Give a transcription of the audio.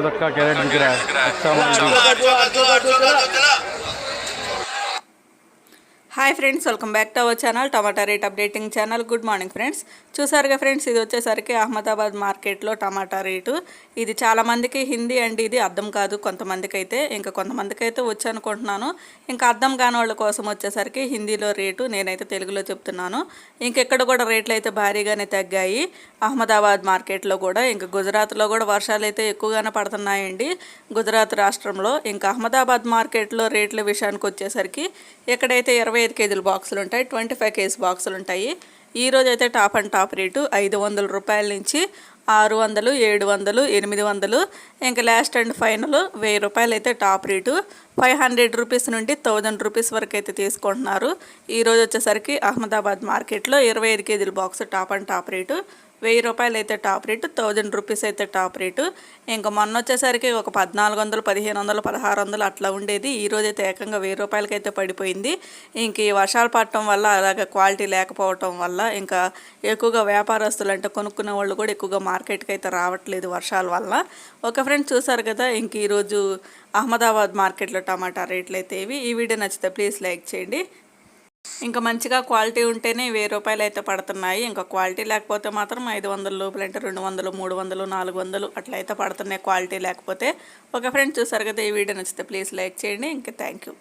तक का कैरेट बिक रहा है। अच्छा माल। Hi friends, welcome back to our channel tomato rate updating channel. Good morning friends. చూసారుగా ఫ్రెండ్స్, ఇది వచ్చేసరికి అహ్మదాబాద్ మార్కెట్లో టమాటా రేటు. ఇది చాలామందికి హిందీ అండి, ఇది అర్థం కాదు కొంతమందికి అయితే. ఇంకా కొంతమందికి అయితే వచ్చి అనుకుంటున్నాను. ఇంకా అర్థం కాని వాళ్ళ కోసం వచ్చేసరికి హిందీలో రేటు నేనైతే తెలుగులో చెప్తున్నాను. ఇంకెక్కడ కూడా రేట్లు అయితే భారీగానే తగ్గాయి అహ్మదాబాద్ మార్కెట్లో కూడా. ఇంకా గుజరాత్లో కూడా వర్షాలు అయితే ఎక్కువగానే పడుతున్నాయండి, గుజరాత్ రాష్ట్రంలో. ఇంకా అహ్మదాబాద్ మార్కెట్లో రేట్ల విషయానికి వచ్చేసరికి ఎక్కడైతే 25 కేజీల బాక్సులు ఉంటాయి, 25 కేజీ బాక్సులు ఉంటాయి. ఈరోజు అయితే టాప్ అండ్ టాప్ రేటు 500 రూపాయల నుంచి 600, 700, 800, ఇంకా లాస్ట్ అండ్ ఫైనల్ 1000 రూపాయలు అయితే టాప్ రేటు. 500 రూపీస్ నుండి 1000 రూపీస్ వరకు అయితే తీసుకుంటున్నారు. ఈరోజు వచ్చేసరికి అహ్మదాబాద్ మార్కెట్లో 25 కేజీల box top and top rate 1000 రూపాయలు అయితే టాప్ రేటు, 1000 రూపీస్ అయితే టాప్ రేటు. ఇంకా మొన్న వచ్చేసరికి ఒక 1400, 1500, 1600 అట్లా ఉండేది. ఈరోజు అయితే ఏకంగా 1000 రూపాయలకి అయితే పడిపోయింది. ఇంక ఈ వర్షాలు పడటం వల్ల, అలాగే క్వాలిటీ లేకపోవటం వల్ల ఇంకా ఎక్కువగా వ్యాపారస్తులు అంటే కొనుక్కునే వాళ్ళు కూడా ఎక్కువగా మార్కెట్కి అయితే రావట్లేదు వర్షాల వల్ల. ఒక ఫ్రెండ్స్ చూసారు కదా, ఇంక ఈరోజు అహ్మదాబాద్ మార్కెట్లో టమాటా రేట్లు అయితే ఇవి. ఈ వీడియో నచ్చితే ప్లీజ్ లైక్ చేయండి. ఇంకా మంచిగా క్వాలిటీ ఉంటేనే 1000 రూపాయలు అయితే పడుతున్నాయి. ఇంకా క్వాలిటీ లేకపోతే మాత్రం 500 లోపల అంటే 200, 300, 400 అట్లా అయితే పడుతున్నాయి క్వాలిటీ లేకపోతే. ఒక ఫ్రెండ్ చూసారు కదా, ఈ వీడియో నచ్చితే ప్లీజ్ లైక్ చేయండి. ఇంకా థ్యాంక్ యూ.